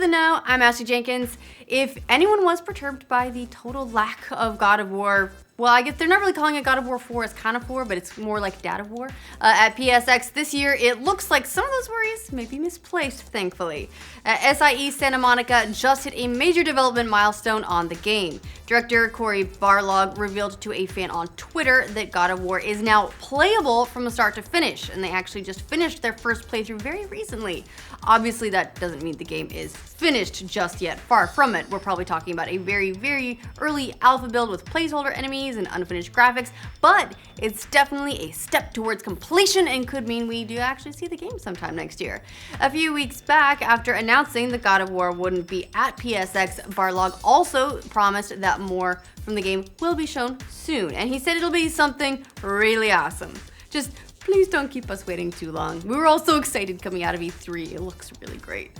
the know, I'm Ashley Jenkins. If anyone was perturbed by the total lack of God of War, well, I guess they're not really calling it God of War 4, it's kind of 4, but it's more like Dad of War. At PSX this year, it looks like some of those worries may be misplaced, thankfully. SIE Santa Monica just hit a major development milestone on the game. Director Cory Barlog revealed to a fan on Twitter that God of War is now playable from the start to finish, and they actually just finished their first playthrough very recently. Obviously, that doesn't mean the game is finished just yet, far from it. We're probably talking about a very, very early alpha build with placeholder enemies and unfinished graphics, but it's definitely a step towards completion and could mean we do actually see the game sometime next year. A few weeks back, after announcing that God of War wouldn't be at PSX, Barlog also promised that more from the game will be shown soon, and he said it'll be something really awesome. Just please don't keep us waiting too long. We were all so excited coming out of E3. It looks really great.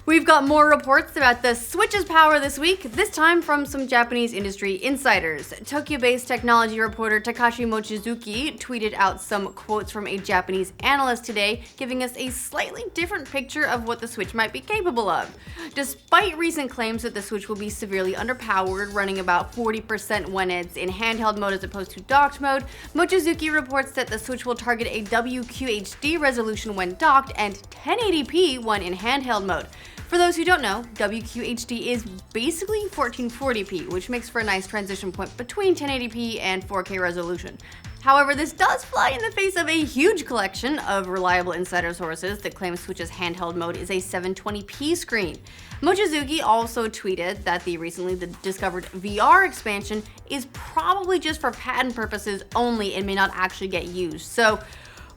We've got more reports about the Switch's power this week, this time from some Japanese industry insiders. Tokyo-based technology reporter Takashi Mochizuki tweeted out some quotes from a Japanese analyst today, giving us a slightly different picture of what the Switch might be capable of. Despite recent claims that the Switch will be severely underpowered, running about 40% when it's in handheld mode as opposed to docked mode, Mochizuki reports that the Switch will target a WQHD resolution when docked and 1080p when in handheld mode. For those who don't know, WQHD is basically 1440p, which makes for a nice transition point between 1080p and 4K resolution. However, this does fly in the face of a huge collection of reliable insider sources that claim Switch's handheld mode is a 720p screen. Mochizuki also tweeted that the recently discovered VR expansion is probably just for patent purposes only and may not actually get used. So,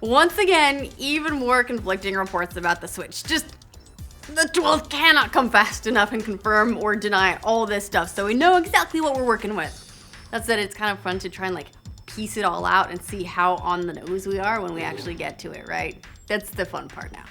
once again, even more conflicting reports about the Switch. The tools cannot come fast enough and confirm or deny all this stuff, so we know exactly what we're working with. That said, it's kind of fun to try and piece it all out and see how on the nose we are when we actually get to it, right? That's the fun part now.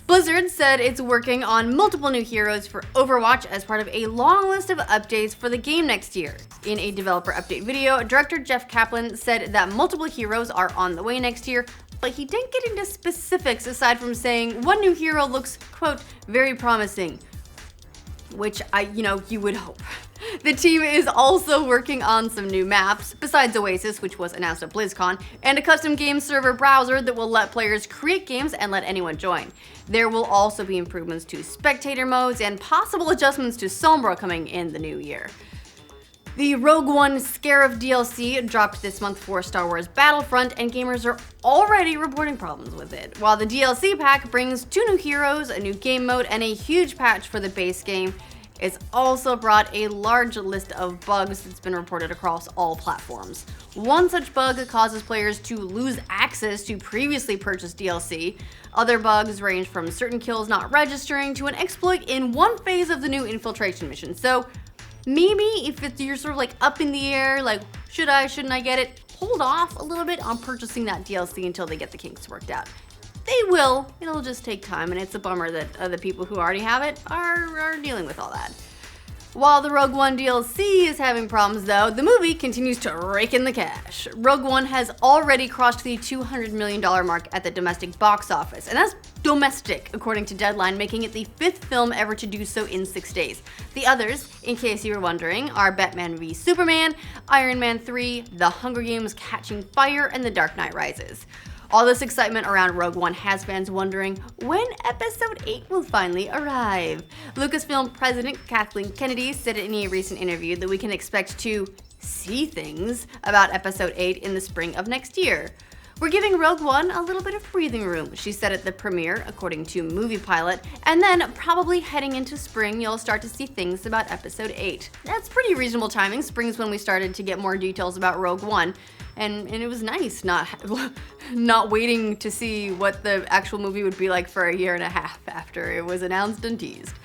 Blizzard said it's working on multiple new heroes for Overwatch as part of a long list of updates for the game next year. In a developer update video, director Jeff Kaplan said that multiple heroes are on the way next year, but he didn't get into specifics aside from saying one new hero looks, quote, very promising, which you would hope. The team is also working on some new maps, besides Oasis, which was announced at BlizzCon, and a custom game server browser that will let players create games and let anyone join. There will also be improvements to spectator modes and possible adjustments to Sombra coming in the new year. The Rogue One Scarif DLC dropped this month for Star Wars Battlefront, and gamers are already reporting problems with it. While the DLC pack brings 2 new heroes, a new game mode, and a huge patch for the base game, it's also brought a large list of bugs that's been reported across all platforms. One such bug causes players to lose access to previously purchased DLC. Other bugs range from certain kills not registering to an exploit in one phase of the new infiltration mission. So maybe if you're sort of up in the air, should I, shouldn't I get it, hold off a little bit on purchasing that DLC until they get the kinks worked out. They will, it'll just take time, and it's a bummer that the people who already have it are dealing with all that. While the Rogue One DLC is having problems though, the movie continues to rake in the cash. Rogue One has already crossed the $200 million mark at the domestic box office, and that's domestic, according to Deadline, making it the 5th film ever to do so in 6 days. The others, in case you were wondering, are Batman v Superman, Iron Man 3, The Hunger Games Catching Fire, and The Dark Knight Rises. All this excitement around Rogue One has fans wondering when Episode 8 will finally arrive. Lucasfilm president Kathleen Kennedy said in a recent interview that we can expect to see things about Episode 8 in the spring of next year. We're giving Rogue One a little bit of breathing room, she said at the premiere, according to Movie Pilot, and then probably heading into spring, you'll start to see things about Episode 8. That's pretty reasonable timing. Spring's when we started to get more details about Rogue One. And it was nice not waiting to see what the actual movie would be like for a year and a half after it was announced and teased.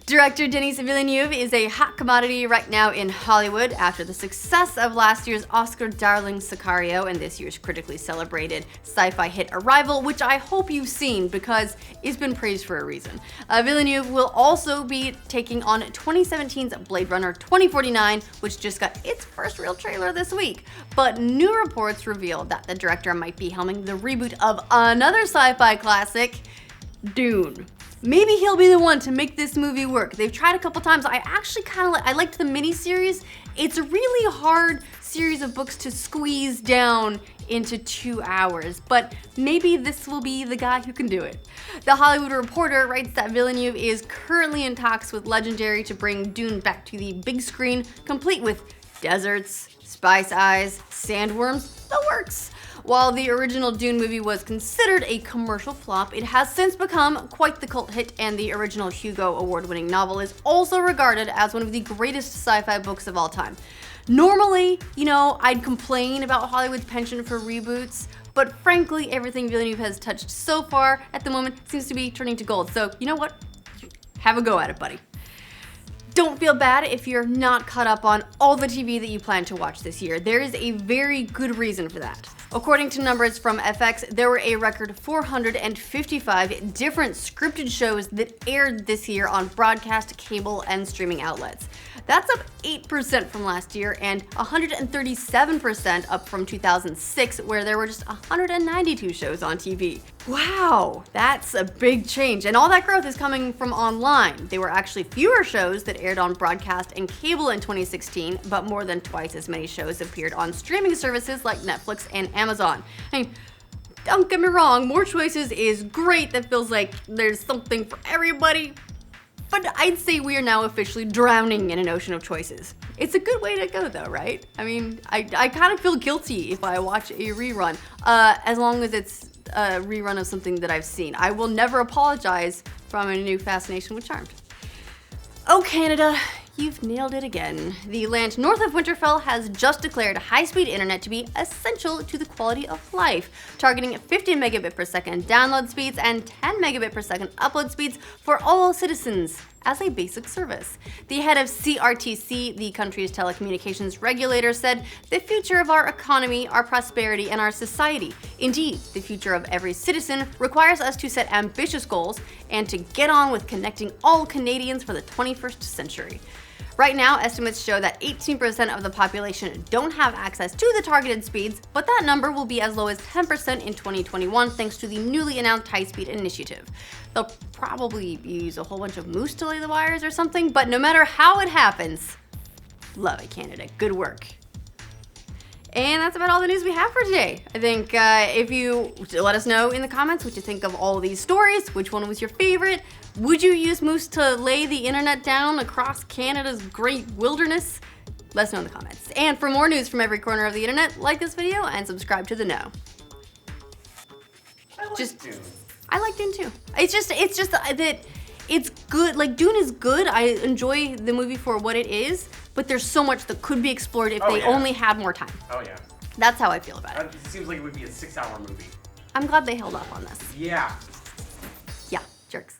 Director Denis Villeneuve is a hot commodity right now in Hollywood after the success of last year's Oscar darling Sicario and this year's critically celebrated sci-fi hit Arrival, which I hope you've seen because it's been praised for a reason. Villeneuve will also be taking on 2017's Blade Runner 2049, which just got its first real trailer this week. But new reports reveal that the director might be helming the reboot of another sci-fi classic, DUNE. maybe he'll be the one to make this movie work. They've tried a couple times. I actually kind of I liked the miniseries. It's a really hard series of books to squeeze down into 2 hours, but maybe this will be the guy who can do it. The Hollywood Reporter writes that Villeneuve is currently in talks with Legendary to bring Dune back to the big screen, complete with deserts, spice eyes, sandworms, the works. While the original Dune movie was considered a commercial flop, it has since become quite the cult hit, and the original Hugo Award-winning novel is also regarded as one of the greatest sci-fi books of all time. Normally, I'd complain about Hollywood's penchant for reboots, but frankly, everything Villeneuve has touched so far at the moment seems to be turning to gold. So, you know what? Have a go at it, buddy. Don't feel bad if you're not caught up on all the TV that you plan to watch this year. There is a very good reason for that. According to numbers from FX, there were a record 455 different scripted shows that aired this year on broadcast, cable, and streaming outlets. That's up 8% from last year and 137% up from 2006, where there were just 192 shows on TV. Wow, that's a big change. And all that growth is coming from online. There were actually fewer shows that aired on broadcast and cable in 2016, but more than twice as many shows appeared on streaming services like Netflix and Amazon. I mean, don't get me wrong, more choices is great. That feels like there's something for everybody. But I'd say we are now officially drowning in an ocean of choices. It's a good way to go though, right? I mean, I kind of feel guilty if I watch a rerun, as long as it's a rerun of something that I've seen. I will never apologize for my new fascination with Charmed. Oh, Canada, you've nailed it again. The land north of Winterfell has just declared high-speed internet to be essential to the quality of life, targeting 50 megabit per second download speeds and 10 megabit per second upload speeds for all citizens as a basic service. The head of CRTC, the country's telecommunications regulator, said, "The future of our economy, our prosperity, and our society, indeed, the future of every citizen, requires us to set ambitious goals and to get on with connecting all Canadians for the 21st century." Right now, estimates show that 18% of the population don't have access to the targeted speeds, but that number will be as low as 10% in 2021 thanks to the newly announced high-speed initiative. They'll probably use a whole bunch of moose to lay the wires or something, but no matter how it happens, love it, Canada. Good work. And that's about all the news we have for today. I think if you let us know in the comments what you think of all of these stories, which one was your favorite, would you use moose to lay the internet down across Canada's great wilderness? Let us know in the comments. And for more news from every corner of the internet, like this video and subscribe to The Know. I like Dune. I like Dune too. It's just that it's good. Like, Dune is good. I enjoy the movie for what it is, but there's so much that could be explored if they only had more time. Oh yeah. That's how I feel about it. It seems like it would be a 6-hour movie. I'm glad they held off on this. Yeah. Yeah, jerks.